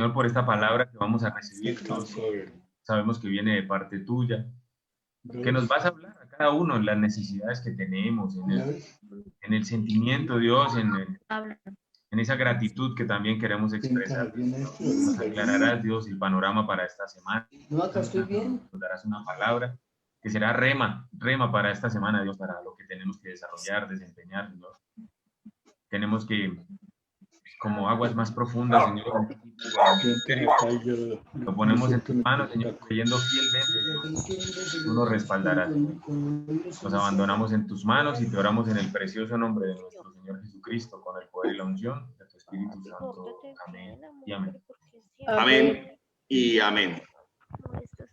Señor, por esta palabra que vamos a recibir, Dios. Sabemos que viene de parte tuya, que nos vas a hablar a cada uno en las necesidades que tenemos, en el sentimiento, Dios, en esa gratitud que también queremos expresar. Nos aclararás, Dios, el panorama para esta semana. No, acá estoy bien. Nos darás una palabra que será rema para esta semana, Dios, para lo que tenemos que desarrollar, desempeñar, Dios. Tenemos que, como aguas más profundas, Señor, lo ponemos en tus manos, Señor, creyendo fielmente, Dios. Tú nos respaldarás. Nos abandonamos en tus manos y te oramos en el precioso nombre de nuestro Señor Jesucristo, con el poder y la unción de tu Espíritu Santo. Amén y amén. Amén y amén.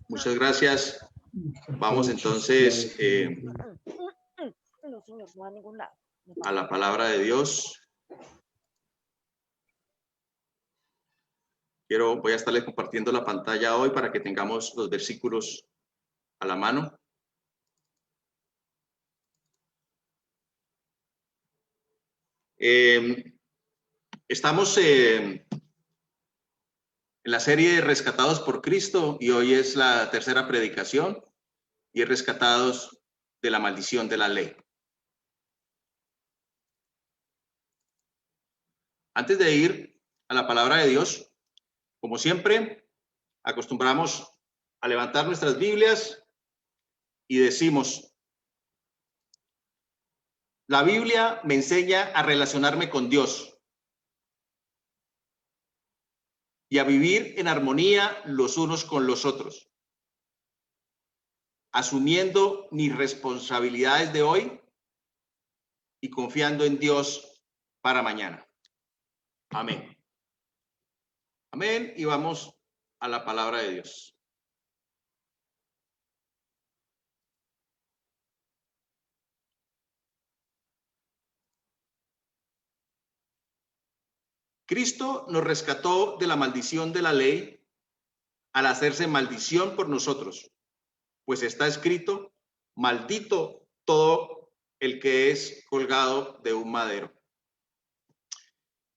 Muchas gracias. Vamos entonces a la palabra de Dios. Voy a estarles compartiendo la pantalla hoy para que tengamos los versículos a la mano. Estamos en la serie Rescatados por Cristo y hoy es la tercera predicación y es Rescatados de la maldición de la ley. Antes de ir a la palabra de Dios, como siempre, acostumbramos a levantar nuestras Biblias y decimos: la Biblia me enseña a relacionarme con Dios y a vivir en armonía los unos con los otros, asumiendo mis responsabilidades de hoy y confiando en Dios para mañana. Amén. Amén. Y vamos a la palabra de Dios. Cristo nos rescató de la maldición de la ley al hacerse maldición por nosotros, pues está escrito: maldito todo el que es colgado de un madero.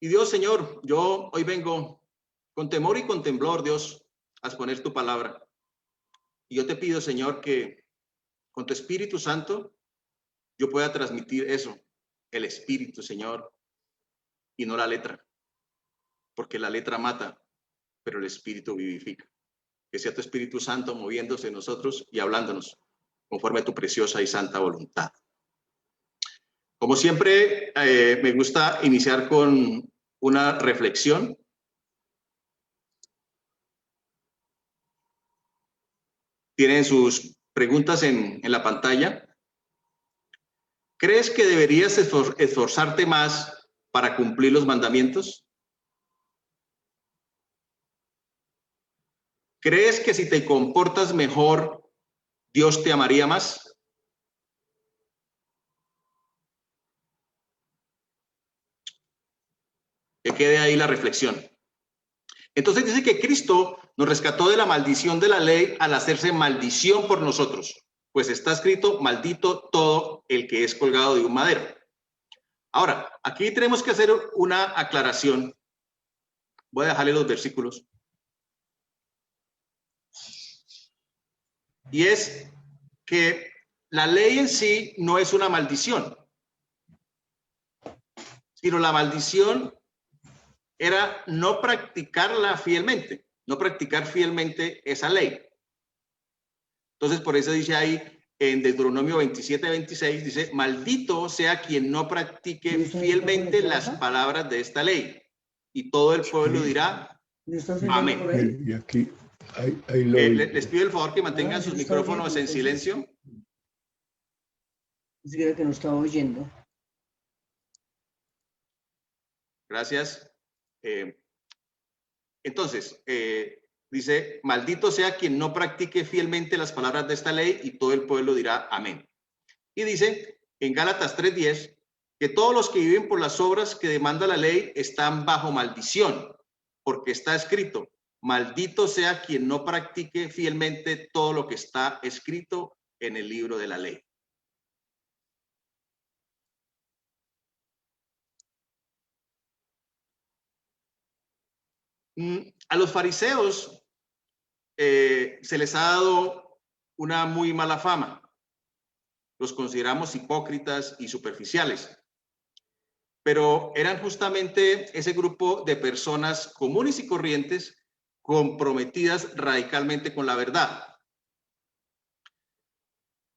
Y Dios, Señor, yo hoy vengo con temor y con temblor, Dios, a exponer tu palabra. Y yo te pido, Señor, que con tu Espíritu Santo yo pueda transmitir eso, el Espíritu, Señor, y no la letra, porque la letra mata, pero el Espíritu vivifica. Que sea tu Espíritu Santo moviéndose en nosotros y hablándonos conforme a tu preciosa y santa voluntad. Como siempre, me gusta iniciar con una reflexión. Tienen sus preguntas en la pantalla. ¿Crees que deberías esforzarte más para cumplir los mandamientos? ¿Crees que si te comportas mejor, Dios te amaría más? Que quede ahí la reflexión. Entonces dice que Cristo nos rescató de la maldición de la ley al hacerse maldición por nosotros, pues está escrito: maldito todo el que es colgado de un madero. Ahora, aquí tenemos que hacer una aclaración. Voy a dejarle los versículos. Y es que la ley en sí no es una maldición, sino la maldición era no practicarla fielmente, no practicar fielmente esa ley. Entonces, por eso dice ahí en Deuteronomio 27:26, dice: maldito sea quien no practique fielmente las palabras de esta ley. Y todo el pueblo dirá: amén. Y aquí les pido el favor que mantengan sus micrófonos en silencio. Dice que no estaba oyendo. Gracias. Entonces, dice: maldito sea quien no practique fielmente las palabras de esta ley, y todo el pueblo dirá amén. Y dice en Gálatas 3:10 que todos los que viven por las obras que demanda la ley están bajo maldición, porque está escrito: maldito sea quien no practique fielmente todo lo que está escrito en el libro de la ley. A los fariseos se les ha dado una muy mala fama. Los consideramos hipócritas y superficiales. Pero eran justamente ese grupo de personas comunes y corrientes comprometidas radicalmente con la verdad.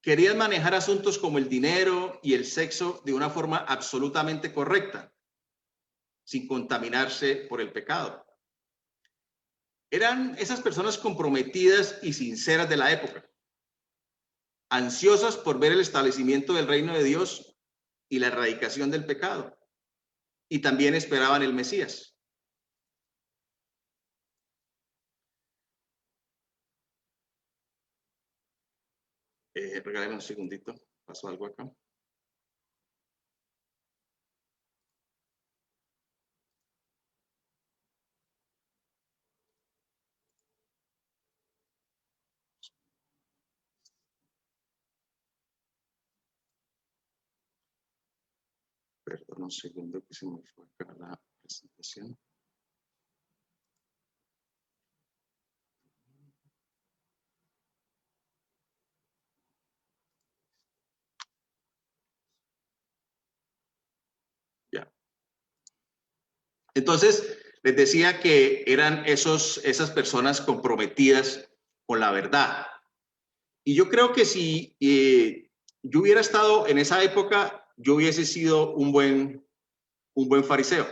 Querían manejar asuntos como el dinero y el sexo de una forma absolutamente correcta, sin contaminarse por el pecado. Eran esas personas comprometidas y sinceras de la época, ansiosas por ver el establecimiento del reino de Dios y la erradicación del pecado. Y también esperaban el Mesías. Regálame un segundito, pasó algo acá. Perdón, un segundo que se me fue acá la presentación. Ya. Entonces, les decía que eran esas personas comprometidas con la verdad. Y yo creo que si yo hubiera estado en esa época, yo hubiese sido un buen fariseo.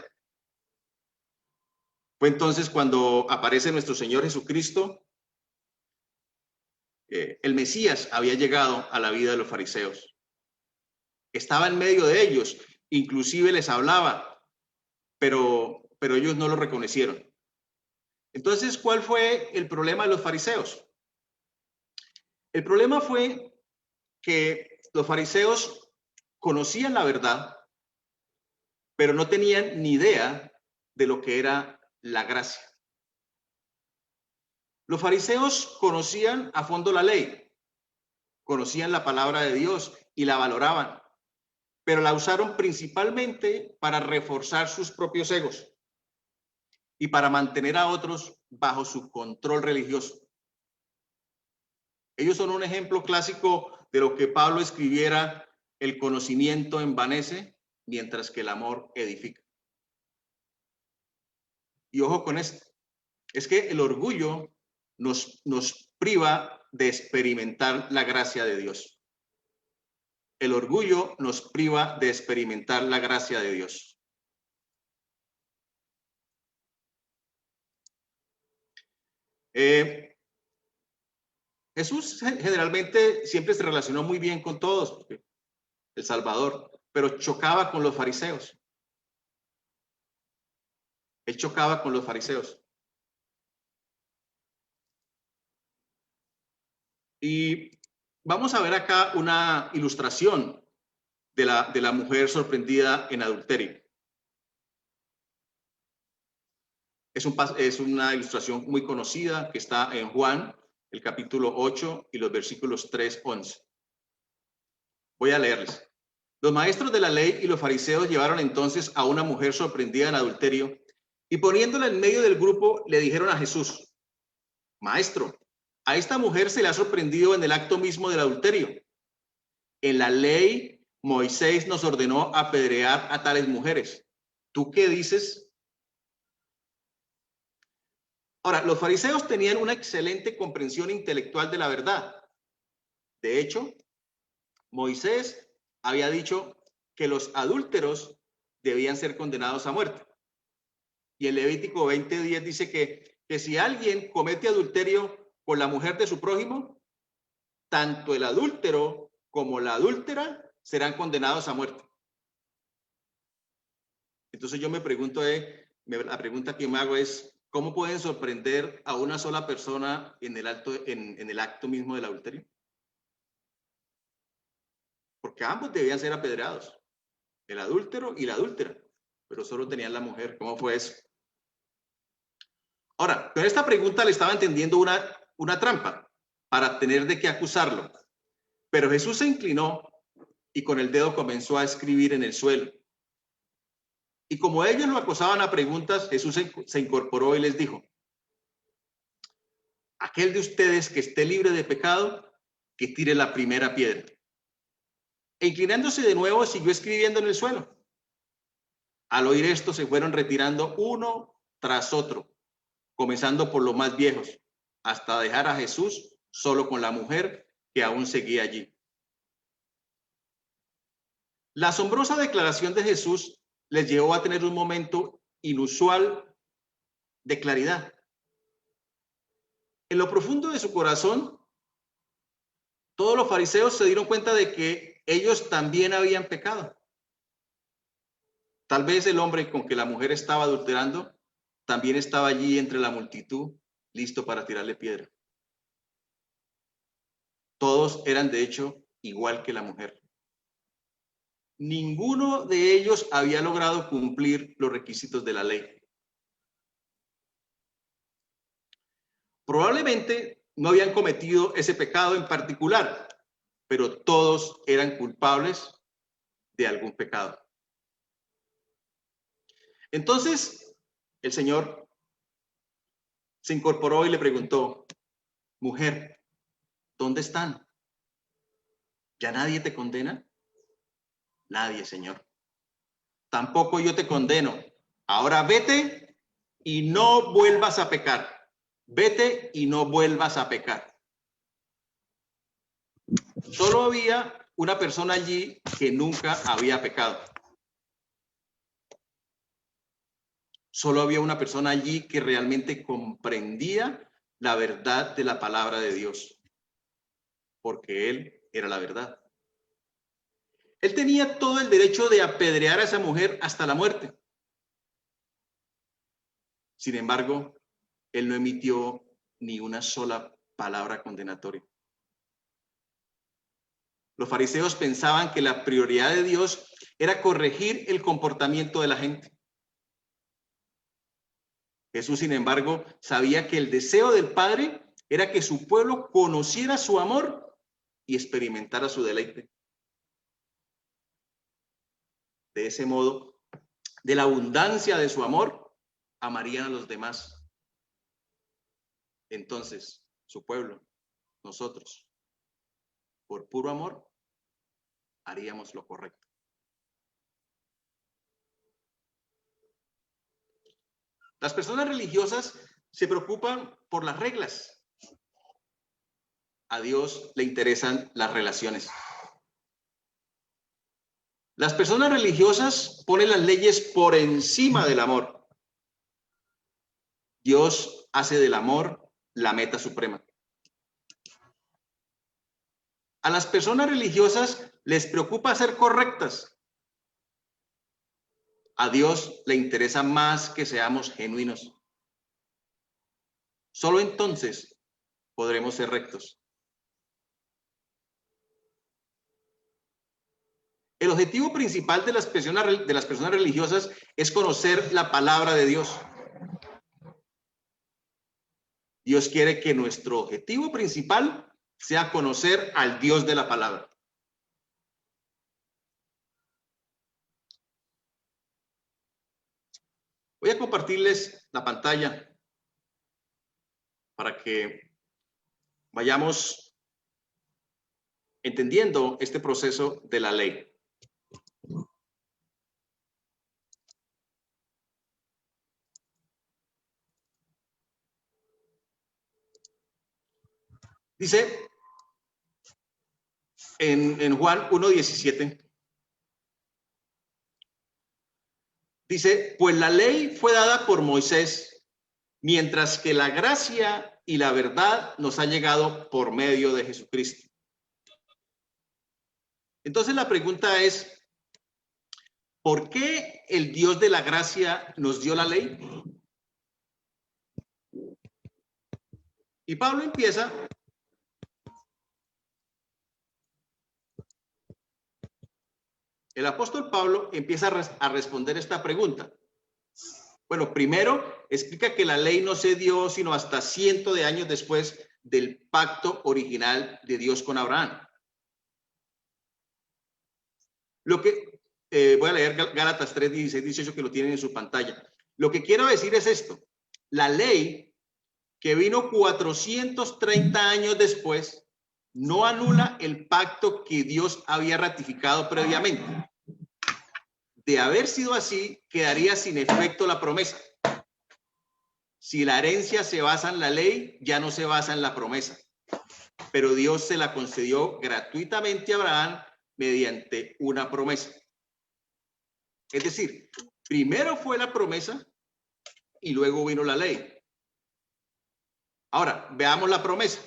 Fue entonces cuando aparece nuestro Señor Jesucristo. El Mesías había llegado a la vida de los fariseos. Estaba en medio de ellos, inclusive les hablaba, pero ellos no lo reconocieron. Entonces, ¿cuál fue el problema de los fariseos? El problema fue que los fariseos conocían la verdad, pero no tenían ni idea de lo que era la gracia. Los fariseos conocían a fondo la ley, conocían la palabra de Dios y la valoraban, pero la usaron principalmente para reforzar sus propios egos y para mantener a otros bajo su control religioso. Ellos son un ejemplo clásico de lo que Pablo escribiera: el conocimiento envanece, mientras que el amor edifica. Y ojo con esto, es que el orgullo nos priva de experimentar la gracia de Dios. El orgullo nos priva de experimentar la gracia de Dios. Jesús generalmente siempre se relacionó muy bien con todos, el Salvador, pero chocaba con los fariseos. Él chocaba con los fariseos. Y vamos a ver acá una ilustración de la mujer sorprendida en adulterio. Es una ilustración muy conocida que está en Juan, el capítulo 8 y los versículos 3-11. Voy a leerles. Los maestros de la ley y los fariseos llevaron entonces a una mujer sorprendida en adulterio y poniéndola en medio del grupo le dijeron a Jesús: Maestro, a esta mujer se le ha sorprendido en el acto mismo del adulterio. En la ley, Moisés nos ordenó apedrear a tales mujeres. ¿Tú qué dices? Ahora, los fariseos tenían una excelente comprensión intelectual de la verdad. De hecho, Moisés había dicho que los adúlteros debían ser condenados a muerte. Y el Levítico 20:10 dice que si alguien comete adulterio con la mujer de su prójimo, tanto el adúltero como la adúltera serán condenados a muerte. Entonces yo me pregunto, la pregunta que me hago es, ¿cómo pueden sorprender a una sola persona en el acto mismo del adulterio? Porque ambos debían ser apedreados, el adúltero y la adúltera, pero solo tenían la mujer. ¿Cómo fue eso? Ahora, con esta pregunta le estaba entendiendo una trampa para tener de qué acusarlo. Pero Jesús se inclinó y con el dedo comenzó a escribir en el suelo. Y como ellos lo acosaban a preguntas, Jesús se incorporó y les dijo: aquel de ustedes que esté libre de pecado, que tire la primera piedra. E inclinándose de nuevo, siguió escribiendo en el suelo. Al oír esto, se fueron retirando uno tras otro, comenzando por los más viejos, hasta dejar a Jesús solo con la mujer que aún seguía allí. La asombrosa declaración de Jesús les llevó a tener un momento inusual de claridad. En lo profundo de su corazón, todos los fariseos se dieron cuenta de que ellos también habían pecado. Tal vez el hombre con que la mujer estaba adulterando también estaba allí entre la multitud, listo para tirarle piedra. Todos eran, de hecho, igual que la mujer. Ninguno de ellos había logrado cumplir los requisitos de la ley. Probablemente no habían cometido ese pecado en particular, pero todos eran culpables de algún pecado. Entonces, el Señor se incorporó y le preguntó: mujer, ¿dónde están? ¿Ya nadie te condena? Nadie, Señor. Tampoco yo te condeno. Ahora vete y no vuelvas a pecar. Vete y no vuelvas a pecar. Solo había una persona allí que nunca había pecado. Solo había una persona allí que realmente comprendía la verdad de la palabra de Dios, porque él era la verdad. Él tenía todo el derecho de apedrear a esa mujer hasta la muerte. Sin embargo, él no emitió ni una sola palabra condenatoria. Los fariseos pensaban que la prioridad de Dios era corregir el comportamiento de la gente. Jesús, sin embargo, sabía que el deseo del Padre era que su pueblo conociera su amor y experimentara su deleite. De ese modo, de la abundancia de su amor, amarían a los demás. Entonces, su pueblo, nosotros, por puro amor, haríamos lo correcto. Las personas religiosas se preocupan por las reglas. A Dios le interesan las relaciones. Las personas religiosas ponen las leyes por encima del amor. Dios hace del amor la meta suprema. A las personas religiosas les preocupa ser correctas. A Dios le interesa más que seamos genuinos. Solo entonces podremos ser rectos. El objetivo principal de las personas religiosas es conocer la palabra de Dios. Dios quiere que nuestro objetivo principal sea conocer al Dios de la palabra. Voy a compartirles la pantalla para que vayamos entendiendo este proceso de la ley. Dice en Juan 1:17, dice: pues la ley fue dada por Moisés, mientras que la gracia y la verdad nos ha llegado por medio de Jesucristo. Entonces la pregunta es, ¿por qué el Dios de la gracia nos dio la ley? Y Pablo empieza el apóstol Pablo empieza a responder esta pregunta. Bueno, primero explica que la ley no se dio sino hasta cientos de años después del pacto original de Dios con Abraham. Lo que voy a leer Gálatas 3, 16, 18, que lo tienen en su pantalla. Lo que quiero decir es esto: la ley que vino 430 años después, no anula el pacto que Dios había ratificado previamente. De haber sido así, quedaría sin efecto la promesa. Si la herencia se basa en la ley, ya no se basa en la promesa. Pero Dios se la concedió gratuitamente a Abraham mediante una promesa. Es decir, primero fue la promesa y luego vino la ley. Ahora, veamos la promesa.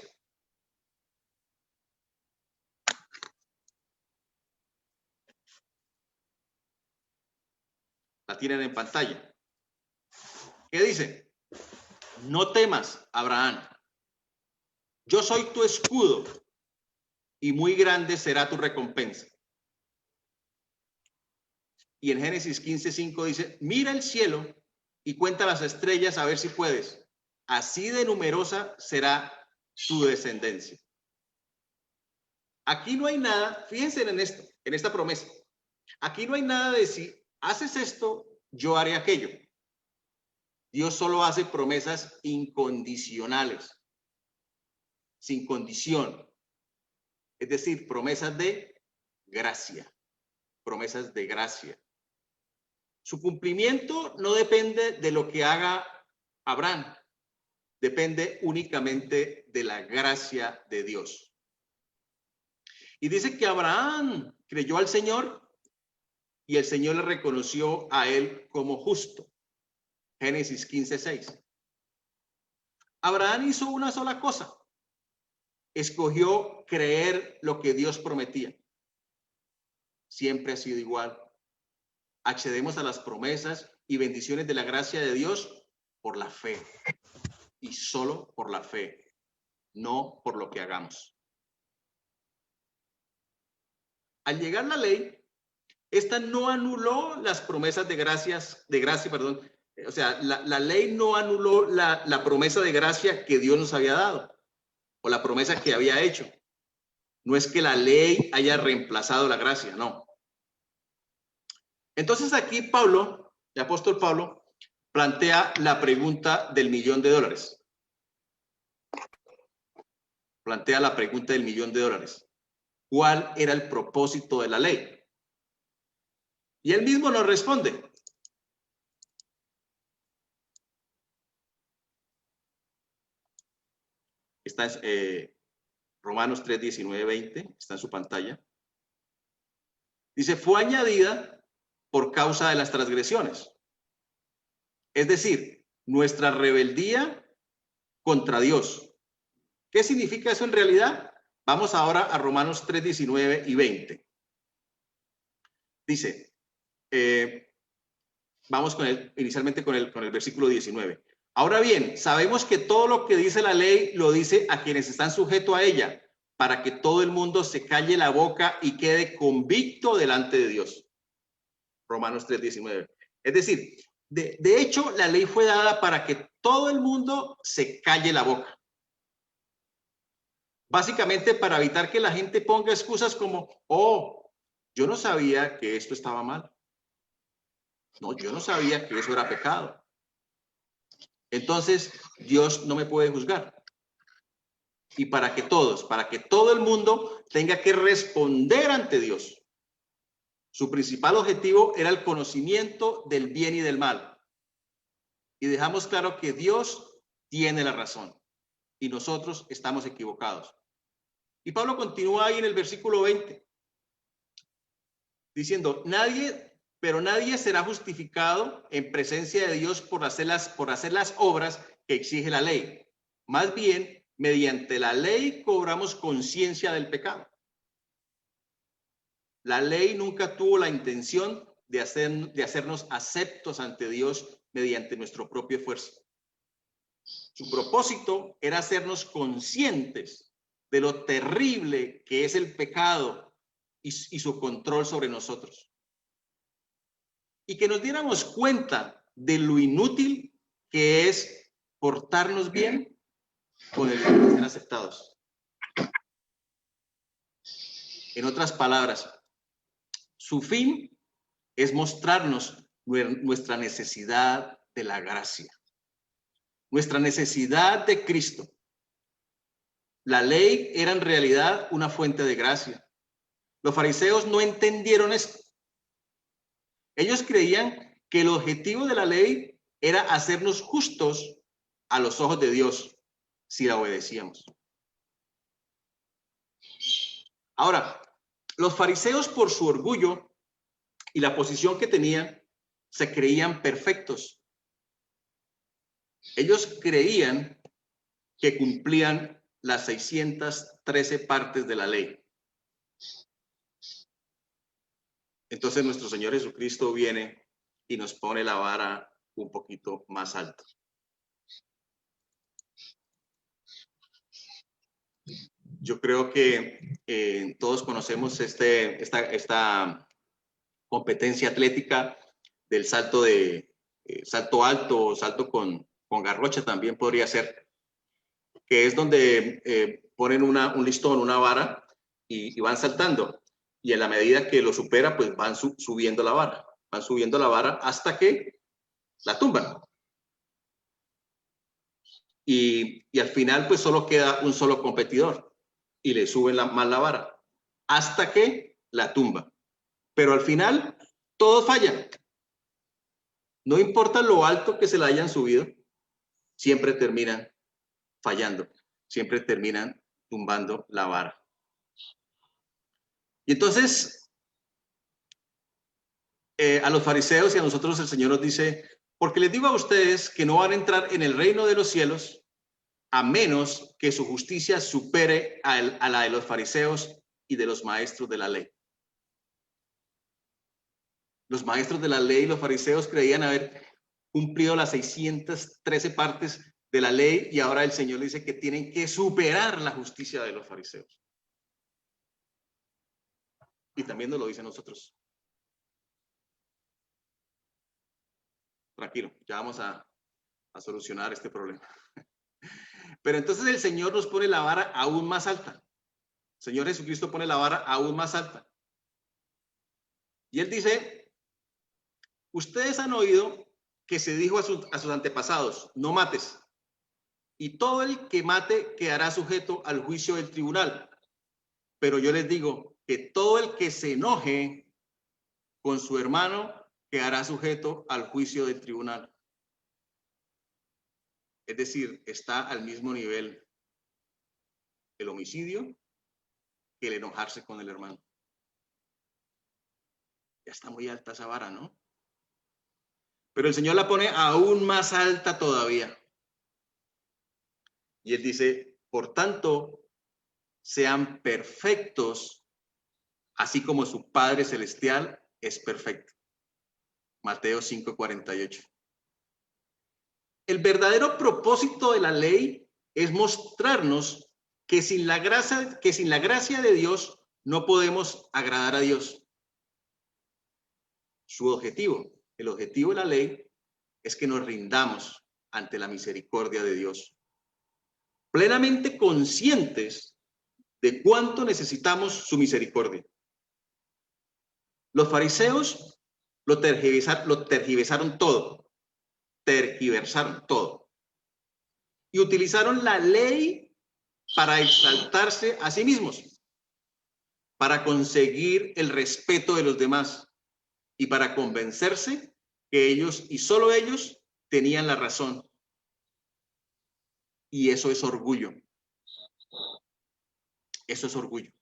La tienen en pantalla. ¿Qué dice? No temas, Abraham. Yo soy tu escudo y muy grande será tu recompensa. Y en Génesis 15:5 dice, mira el cielo y cuenta las estrellas a ver si puedes. Así de numerosa será tu descendencia. Aquí no hay nada, fíjense en esto, en esta promesa. Aquí no hay nada de si haces esto, yo haré aquello. Dios solo hace promesas incondicionales, sin condición. Es decir, promesas de gracia, promesas de gracia. Su cumplimiento no depende de lo que haga Abraham, depende únicamente de la gracia de Dios. Y dice que Abraham creyó al Señor y el Señor le reconoció a él como justo. Génesis 15:6. Abraham hizo una sola cosa. Escogió creer lo que Dios prometía. Siempre ha sido igual. Accedemos a las promesas y bendiciones de la gracia de Dios por la fe. Y solo por la fe, no por lo que hagamos. Al llegar la ley, esta no anuló las promesas de gracia. O sea, la ley no anuló la promesa de gracia que Dios nos había dado o la promesa que había hecho. No es que la ley haya reemplazado la gracia, no. Entonces aquí Pablo, el apóstol Pablo, plantea la pregunta del $1.000.000. Plantea la pregunta del $1.000.000. ¿Cuál era el propósito de la ley? Y él mismo nos responde. Está en Romanos 3:19-20, está en su pantalla. Dice, fue añadida por causa de las transgresiones. Es decir, nuestra rebeldía contra Dios. ¿Qué significa eso en realidad? Vamos ahora a Romanos 3:19-20. Dice, vamos inicialmente con el versículo 19. Ahora bien, sabemos que todo lo que dice la ley lo dice a quienes están sujetos a ella, para que todo el mundo se calle la boca y quede convicto delante de Dios. Romanos 3:19. Es decir, de hecho, la ley fue dada para que todo el mundo se calle la boca. Básicamente para evitar que la gente ponga excusas como, oh, yo no sabía que esto estaba mal. No, yo no sabía que eso era pecado. Entonces, Dios no me puede juzgar. Y para que todo el mundo tenga que responder ante Dios. Su principal objetivo era el conocimiento del bien y del mal. Y dejamos claro que Dios tiene la razón y nosotros estamos equivocados. Y Pablo continúa ahí en el versículo 20, diciendo, nadie será justificado en presencia de Dios por hacer las obras que exige la ley. Más bien, mediante la ley cobramos conciencia del pecado. La ley nunca tuvo la intención de hacernos aceptos ante Dios mediante nuestro propio esfuerzo. Su propósito era hacernos conscientes de lo terrible que es el pecado y su control sobre nosotros. Y que nos diéramos cuenta de lo inútil que es portarnos bien con el fin de ser aceptados. En otras palabras, su fin es mostrarnos nuestra necesidad de la gracia. nuestra necesidad de Cristo. La ley era en realidad una fuente de gracia. Los fariseos no entendieron esto. Ellos creían que el objetivo de la ley era hacernos justos a los ojos de Dios si la obedecíamos. Ahora, los fariseos, por su orgullo y la posición que tenían, se creían perfectos. Ellos creían que cumplían las 613 partes de la ley. Entonces nuestro Señor Jesucristo viene y nos pone la vara un poquito más alta. Yo creo que todos conocemos esta competencia atlética del salto de salto alto o salto con garrocha también podría ser, que es donde ponen un listón, una vara y van saltando. Y en la medida que lo supera, pues van subiendo la vara. Van subiendo la vara hasta que la tumban. Y al final, pues solo queda un solo competidor. Y le suben más la vara. Hasta que la tumba. Pero al final, todos fallan. No importa lo alto que se la hayan subido, siempre terminan fallando. Siempre terminan tumbando la vara. Y entonces, a los fariseos y a nosotros el Señor nos dice, porque les digo a ustedes que no van a entrar en el reino de los cielos a menos que su justicia supere a la de los fariseos y de los maestros de la ley. Los maestros de la ley y los fariseos creían haber cumplido las 613 partes de la ley y ahora el Señor dice que tienen que superar la justicia de los fariseos. Y también nos lo dice a nosotros. Tranquilo, ya vamos a solucionar este problema. Pero entonces el Señor nos pone la vara aún más alta. El Señor Jesucristo pone la vara aún más alta. Y Él dice, ustedes han oído que se dijo a sus antepasados, no mates. Y todo el que mate quedará sujeto al juicio del tribunal. Pero yo les digo que todo el que se enoje con su hermano quedará sujeto al juicio del tribunal. Es decir, está al mismo nivel el homicidio que el enojarse con el hermano. Ya está muy alta esa vara, ¿no? Pero el Señor la pone aún más alta todavía. Y Él dice, por tanto, sean perfectos, así como su Padre Celestial es perfecto. Mateo 5:48. El verdadero propósito de la ley es mostrarnos que sin la gracia de Dios no podemos agradar a Dios. Su objetivo, el objetivo de la ley, es que nos rindamos ante la misericordia de Dios, plenamente conscientes de cuánto necesitamos su misericordia. Los fariseos lo tergiversaron todo y utilizaron la ley para exaltarse a sí mismos, para conseguir el respeto de los demás y para convencerse que ellos y solo ellos tenían la razón. Y eso es orgullo. Eso es orgullo.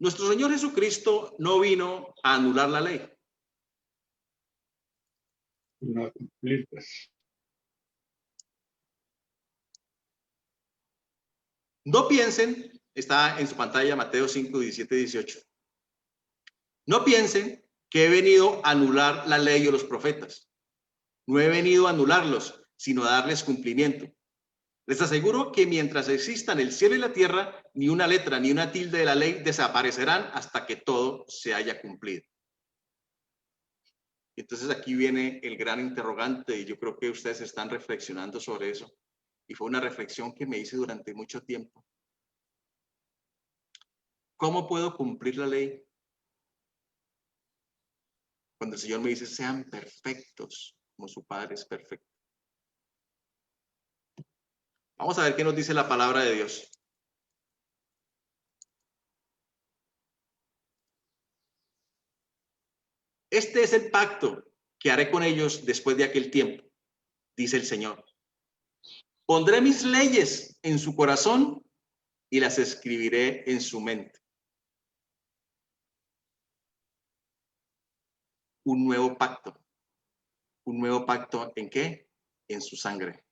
Nuestro Señor Jesucristo no vino a anular la ley. No cumplirlas. No piensen, está en su pantalla Mateo 5, 17, 18. No piensen que he venido a anular la ley o los profetas. No he venido a anularlos, sino a darles cumplimiento. Les aseguro que mientras existan el cielo y la tierra, ni una letra ni una tilde de la ley desaparecerán hasta que todo se haya cumplido. Entonces aquí viene el gran interrogante y yo creo que ustedes están reflexionando sobre eso. Y fue una reflexión que me hice durante mucho tiempo. ¿Cómo puedo cumplir la ley? Cuando el Señor me dice, sean perfectos, como su Padre es perfecto. Vamos a ver qué nos dice la palabra de Dios. Este es el pacto que haré con ellos después de aquel tiempo, dice el Señor. Pondré mis leyes en su corazón y las escribiré en su mente. Un nuevo pacto. ¿Un nuevo pacto en qué? En su sangre.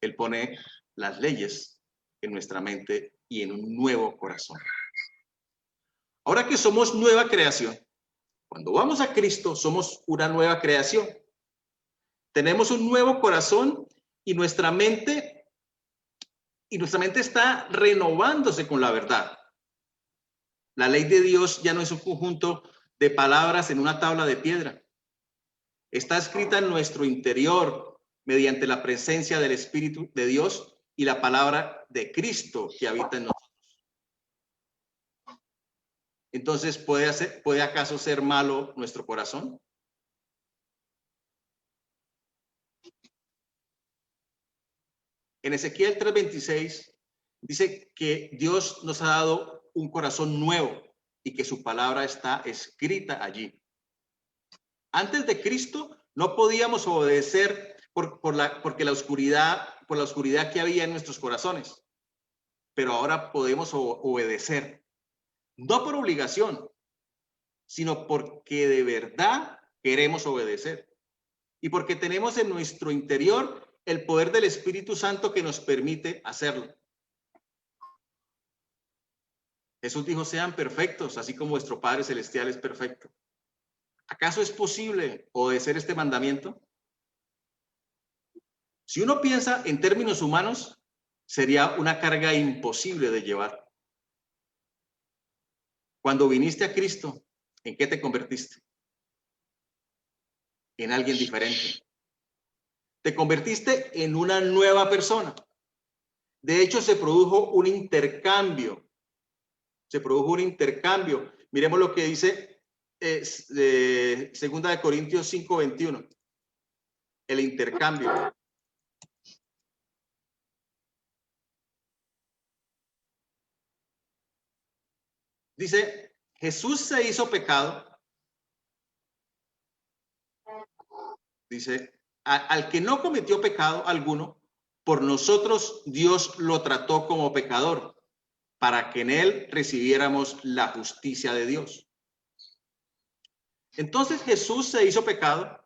Él pone las leyes en nuestra mente y en un nuevo corazón. Ahora que somos nueva creación, cuando vamos a Cristo somos una nueva creación. Tenemos un nuevo corazón y nuestra mente está renovándose con la verdad. La ley de Dios ya no es un conjunto de palabras en una tabla de piedra. Está escrita en nuestro interior mediante la presencia del Espíritu de Dios y la palabra de Cristo que habita en nosotros. Entonces, ¿puede acaso ser malo nuestro corazón? En Ezequiel 3:26 dice que Dios nos ha dado un corazón nuevo y que su palabra está escrita allí. Antes de Cristo no podíamos obedecer por la oscuridad que había en nuestros corazones, pero ahora podemos obedecer, no por obligación, sino porque de verdad queremos obedecer y porque tenemos en nuestro interior el poder del Espíritu Santo que nos permite hacerlo. Jesús dijo, sean perfectos, así como vuestro Padre Celestial es perfecto. ¿Acaso es posible obedecer este mandamiento? Si uno piensa en términos humanos, sería una carga imposible de llevar. Cuando viniste a Cristo, ¿en qué te convertiste? En alguien diferente. Te convertiste en una nueva persona. De hecho, se produjo un intercambio. Miremos lo que dice Segunda de Corintios 5:21. El intercambio. Dice, Jesús se hizo pecado. Dice, al que no cometió pecado alguno, por nosotros Dios lo trató como pecador, para que en él recibiéramos la justicia de Dios. Entonces Jesús se hizo pecado.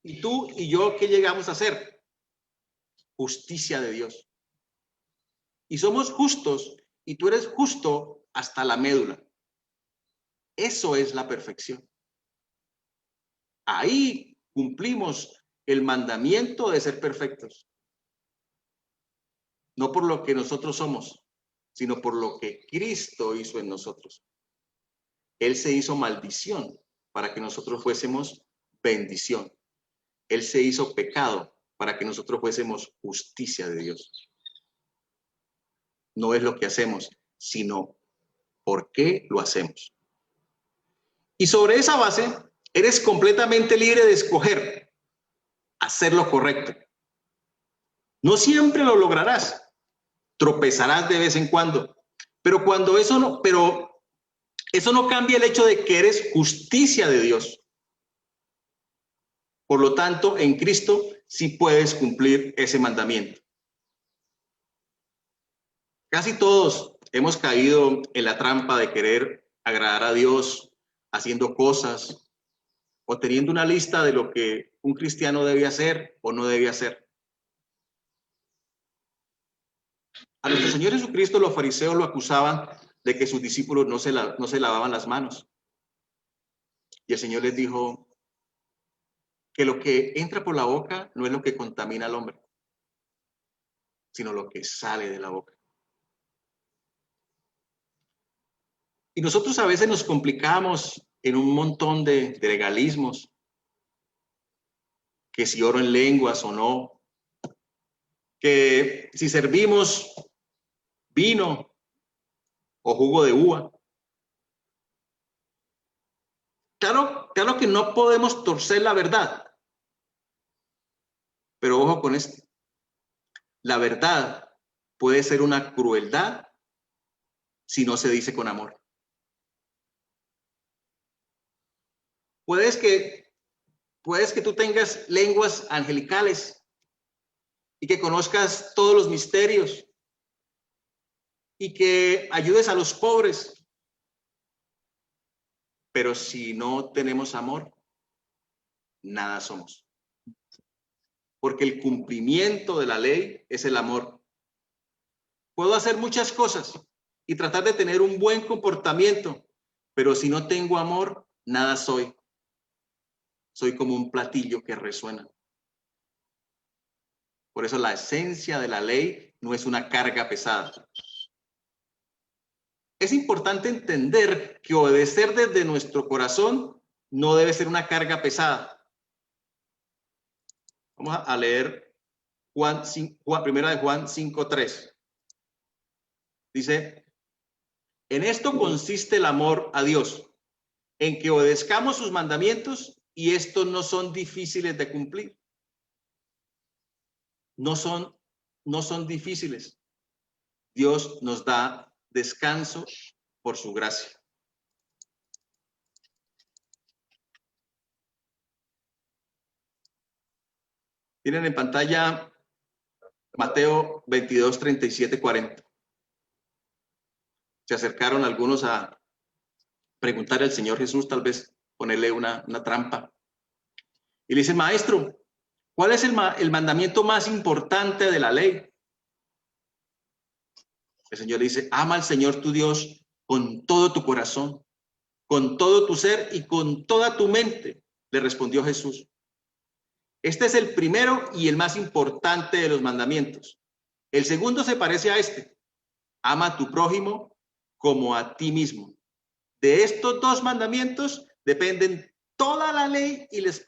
¿Y tú y yo qué llegamos a hacer? Justicia de Dios. Y somos justos, y tú eres justo hasta la médula. Eso es la perfección. Ahí cumplimos el mandamiento de ser perfectos. No por lo que nosotros somos, sino por lo que Cristo hizo en nosotros. Él se hizo maldición para que nosotros fuésemos bendición. Él se hizo pecado para que nosotros fuésemos justicia de Dios. No es lo que hacemos, sino por qué lo hacemos. Y sobre esa base, eres completamente libre de escoger hacer lo correcto. No siempre lo lograrás. Tropezarás de vez en cuando. Pero eso no cambia el hecho de que eres justicia de Dios. Por lo tanto, en Cristo sí puedes cumplir ese mandamiento. Casi todos hemos caído en la trampa de querer agradar a Dios haciendo cosas o teniendo una lista de lo que un cristiano debe hacer o no debe hacer. A nuestro Señor Jesucristo los fariseos lo acusaban de que sus discípulos no se lavaban las manos. Y el Señor les dijo que lo que entra por la boca no es lo que contamina al hombre, sino lo que sale de la boca. Y nosotros a veces nos complicamos en un montón de legalismos, que si oro en lenguas o no, que si servimos vino o jugo de uva. Claro que no podemos torcer la verdad, pero ojo con esto. La verdad puede ser una crueldad si no se dice con amor. Puedes que tú tengas lenguas angelicales y que conozcas todos los misterios y que ayudes a los pobres, pero si no tenemos amor, nada somos. Porque el cumplimiento de la ley es el amor. Puedo hacer muchas cosas y tratar de tener un buen comportamiento, pero si no tengo amor, nada soy. Soy como un platillo que resuena. Por eso la esencia de la ley no es una carga pesada. Es importante entender que obedecer desde nuestro corazón no debe ser una carga pesada. Vamos a leer Primera de Juan 5:3. Dice, en esto consiste el amor a Dios, en que obedezcamos sus mandamientos y estos no son difíciles de cumplir. No son difíciles. Dios nos da descanso por su gracia. Tienen en pantalla Mateo 22, 37, 40. Se acercaron algunos a preguntar al Señor Jesús, tal vez ponerle una trampa. Y le dicen, maestro, ¿cuál es el mandamiento más importante de la ley? El Señor le dice, ama al Señor tu Dios con todo tu corazón, con todo tu ser y con toda tu mente, le respondió Jesús. Este es el primero y el más importante de los mandamientos. El segundo se parece a este. Ama a tu prójimo como a ti mismo. De estos dos mandamientos dependen toda la ley y los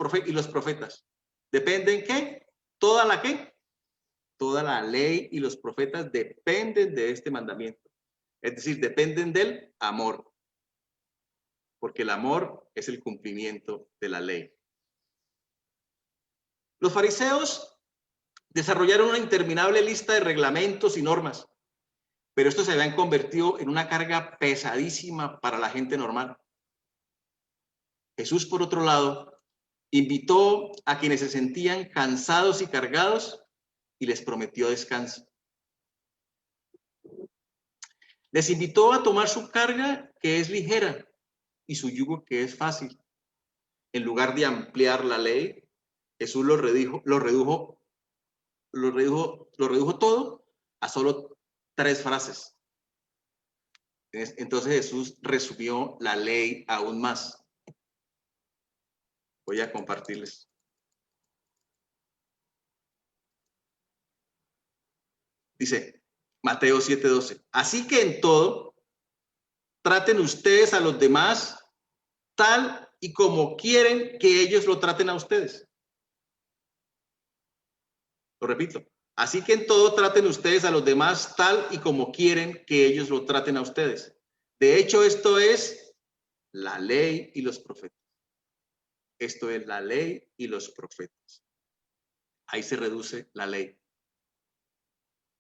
profetas. ¿Dependen qué? ¿Toda la qué? Toda la ley y los profetas dependen de este mandamiento. Es decir, dependen del amor. Porque el amor es el cumplimiento de la ley. Los fariseos desarrollaron una interminable lista de reglamentos y normas, pero estos se habían convertido en una carga pesadísima para la gente normal. Jesús, por otro lado, invitó a quienes se sentían cansados y cargados y les prometió descanso. Les invitó a tomar su carga, que es ligera, y su yugo, que es fácil. En lugar de ampliar la ley, Jesús lo redujo todo a solo 3 frases. Entonces Jesús resumió la ley aún más. Voy a compartirles. Dice Mateo 7:12. Así que en todo, traten ustedes a los demás tal y como quieren que ellos lo traten a ustedes. Lo repito. Así que en todo traten ustedes a los demás tal y como quieren que ellos lo traten a ustedes. De hecho, esto es la ley y los profetas. Esto es la ley y los profetas. Ahí se reduce la ley.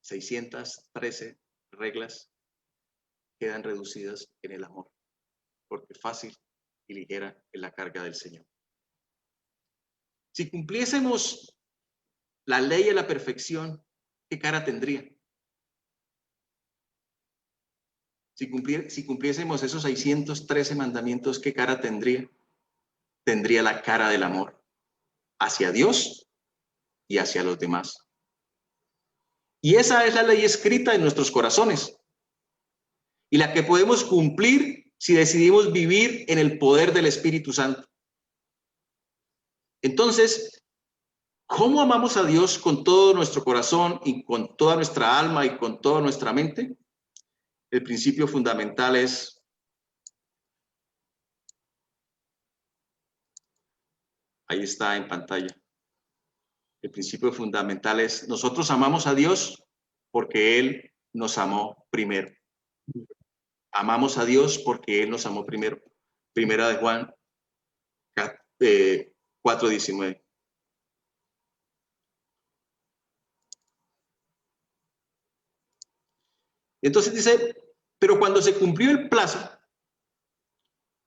613 reglas quedan reducidas en el amor, porque fácil y ligera es la carga del Señor. Si cumpliésemos la ley a la perfección, ¿qué cara tendría? Si cumpliésemos esos 613 mandamientos, ¿qué cara tendría? Tendría la cara del amor hacia Dios y hacia los demás. Y esa es la ley escrita en nuestros corazones y la que podemos cumplir si decidimos vivir en el poder del Espíritu Santo. Entonces, ¿cómo amamos a Dios con todo nuestro corazón y con toda nuestra alma y con toda nuestra mente? El principio fundamental es ahí está en pantalla. El principio fundamental es nosotros amamos a Dios porque Él nos amó primero. Amamos a Dios porque Él nos amó primero. Primera de Juan 4:19. Entonces dice, pero cuando se cumplió el plazo,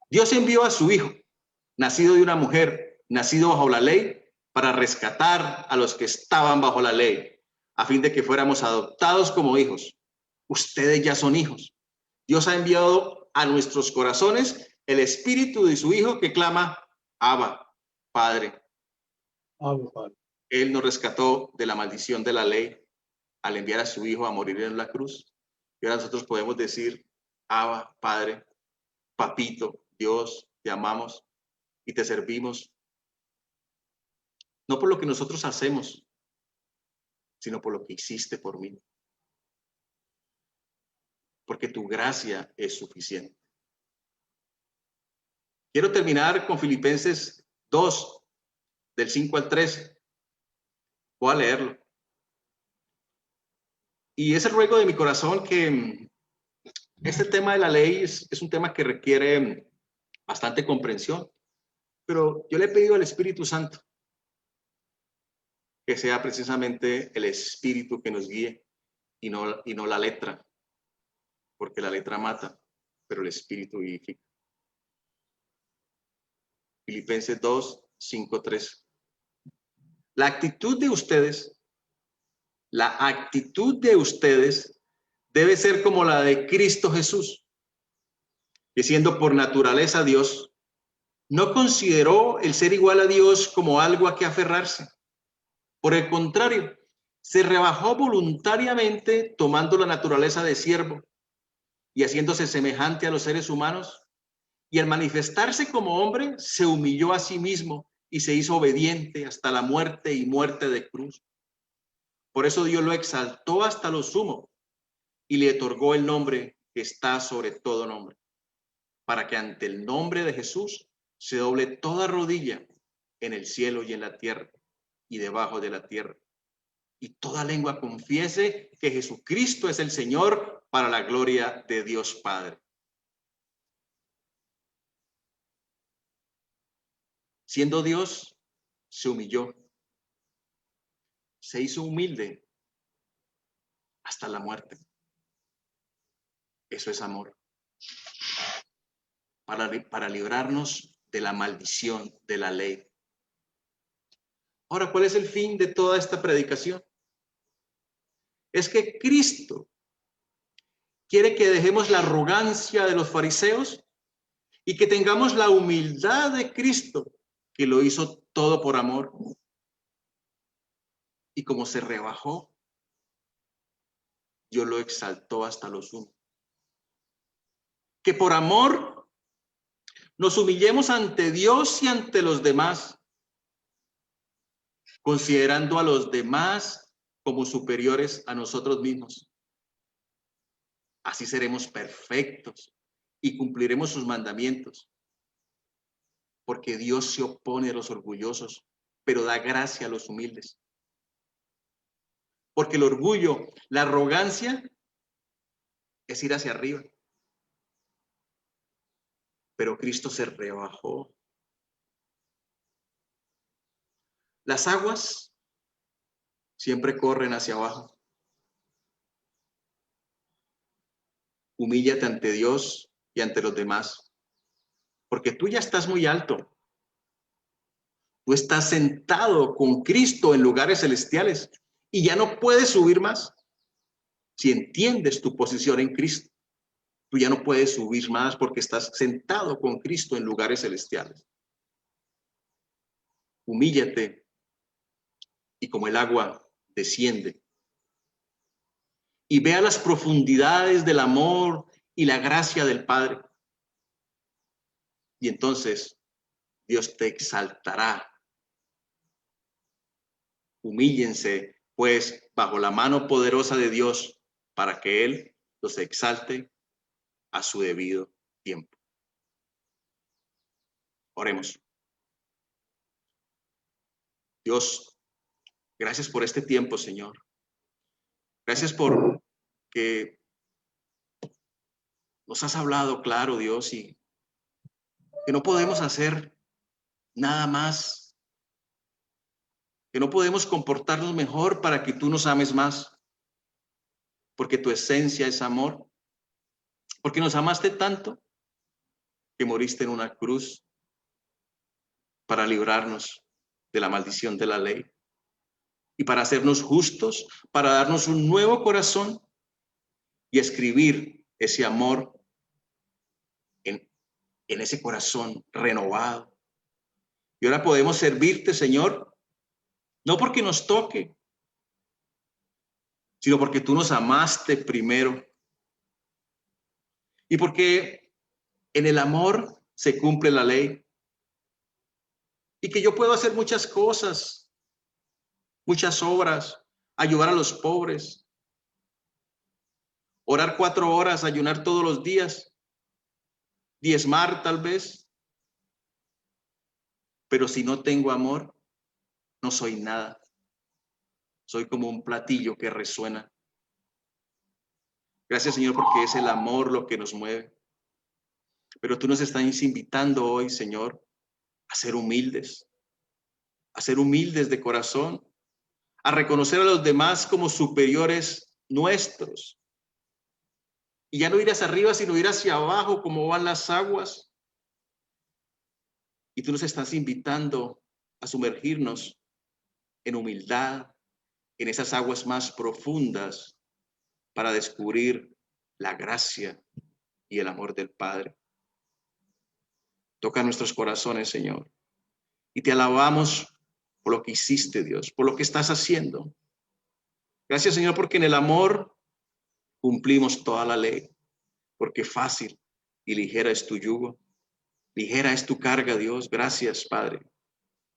Dios envió a su Hijo, nacido de una mujer, nacido bajo la ley, para rescatar a los que estaban bajo la ley, a fin de que fuéramos adoptados como hijos. Ustedes ya son hijos. Dios ha enviado a nuestros corazones el Espíritu de su Hijo que clama, Abba, Padre. Abba, Padre. Él nos rescató de la maldición de la ley al enviar a su Hijo a morir en la cruz. Y ahora nosotros podemos decir, Abba, Padre, Papito, Dios, te amamos y te servimos. No por lo que nosotros hacemos, sino por lo que hiciste por mí. Porque tu gracia es suficiente. Quiero terminar con Filipenses 2, del 5 al 13. Voy a leerlo. Y es el ruego de mi corazón que este tema de la ley es un tema que requiere bastante comprensión. Pero yo le he pedido al Espíritu Santo que sea precisamente el Espíritu que nos guíe y no la letra. Porque la letra mata, pero el Espíritu vivifica. Filipenses 2, 5, 3. La actitud de ustedes debe ser como la de Cristo Jesús, que siendo por naturaleza Dios, no consideró el ser igual a Dios como algo a que aferrarse. Por el contrario, se rebajó voluntariamente tomando la naturaleza de siervo y haciéndose semejante a los seres humanos. Y al manifestarse como hombre, se humilló a sí mismo y se hizo obediente hasta la muerte y muerte de cruz. Por eso Dios lo exaltó hasta lo sumo y le otorgó el nombre que está sobre todo nombre, para que ante el nombre de Jesús se doble toda rodilla en el cielo y en la tierra y debajo de la tierra, y toda lengua confiese que Jesucristo es el Señor, para la gloria de Dios Padre. Siendo Dios, se humilló, se hizo humilde hasta la muerte. Eso es amor. Para librarnos de la maldición de la ley. Ahora, ¿cuál es el fin de toda esta predicación? Es que Cristo quiere que dejemos la arrogancia de los fariseos y que tengamos la humildad de Cristo, que lo hizo todo por amor. Y como se rebajó, Dios lo exaltó hasta lo sumo. Que por amor nos humillemos ante Dios y ante los demás, considerando a los demás como superiores a nosotros mismos. Así seremos perfectos y cumpliremos sus mandamientos. Porque Dios se opone a los orgullosos, pero da gracia a los humildes. Porque el orgullo, la arrogancia, es ir hacia arriba. Pero Cristo se rebajó. Las aguas siempre corren hacia abajo. Humíllate ante Dios y ante los demás, porque tú ya estás muy alto. Tú estás sentado con Cristo en lugares celestiales y ya no puedes subir más. Si entiendes tu posición en Cristo, tú ya no puedes subir más porque estás sentado con Cristo en lugares celestiales. Humíllate y como el agua desciende y vea las profundidades del amor y la gracia del Padre. Y entonces Dios te exaltará. Humíllense, pues, bajo la mano poderosa de Dios, para que Él los exalte a su debido tiempo. Oremos. Dios, gracias por este tiempo, Señor. Gracias por que nos has hablado claro, Dios, y que no podemos hacer nada más, que no podemos comportarnos mejor para que tú nos ames más, porque tu esencia es amor, porque nos amaste tanto que moriste en una cruz para librarnos de la maldición de la ley y para hacernos justos, para darnos un nuevo corazón y escribir ese amor en ese corazón renovado. Y ahora podemos servirte, Señor, no porque nos toque, sino porque tú nos amaste primero. Y porque en el amor se cumple la ley. Y que yo puedo hacer muchas cosas, muchas obras, ayudar a los pobres, orar 4 horas, ayunar todos los días, diezmar tal vez. Pero si no tengo amor, no soy nada. Soy como un platillo que resuena. Gracias, Señor, porque es el amor lo que nos mueve. Pero tú nos estás invitando hoy, Señor, a ser humildes de corazón, a reconocer a los demás como superiores nuestros. Y ya no ir hacia arriba, sino ir hacia abajo, como van las aguas. Y tú nos estás invitando a sumergirnos en humildad, en esas aguas más profundas, para descubrir la gracia y el amor del Padre. Toca nuestros corazones, Señor. Y te alabamos por lo que hiciste, Dios, por lo que estás haciendo. Gracias, Señor, porque en el amor cumplimos toda la ley, porque fácil y ligera es tu yugo, ligera es tu carga, Dios. Gracias, Padre.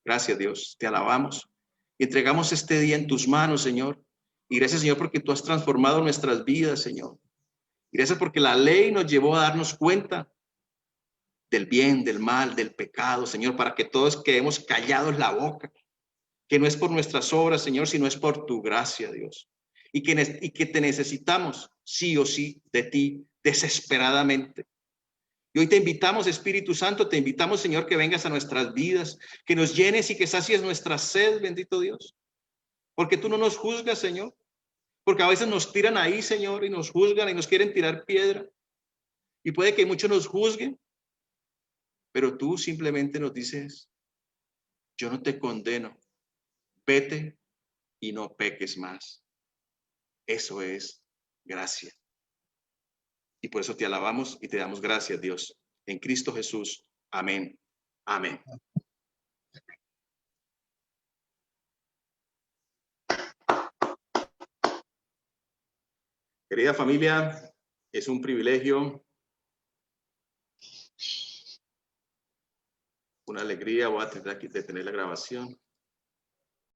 Gracias, Dios. Te alabamos y entregamos este día en tus manos, Señor. Y gracias, Señor, porque tú has transformado nuestras vidas, Señor. Y gracias porque la ley nos llevó a darnos cuenta del bien, del mal, del pecado, Señor, para que todos quedemos callados la boca, que no es por nuestras obras, Señor, sino es por tu gracia, Dios. Y que te necesitamos sí o sí de ti desesperadamente. Y hoy te invitamos, Espíritu Santo, te invitamos, Señor, que vengas a nuestras vidas, que nos llenes y que sacies nuestra sed, bendito Dios. Porque tú no nos juzgas, Señor. Porque a veces nos tiran ahí, Señor, y nos juzgan y nos quieren tirar piedra. Y puede que muchos nos juzguen, pero tú simplemente nos dices, yo no te condeno, vete y no peques más. Eso es gracia. Y por eso te alabamos y te damos gracias, Dios. En Cristo Jesús. Amén. Amén. Querida familia, es un privilegio, una alegría. Voy a tener aquí de tener la grabación.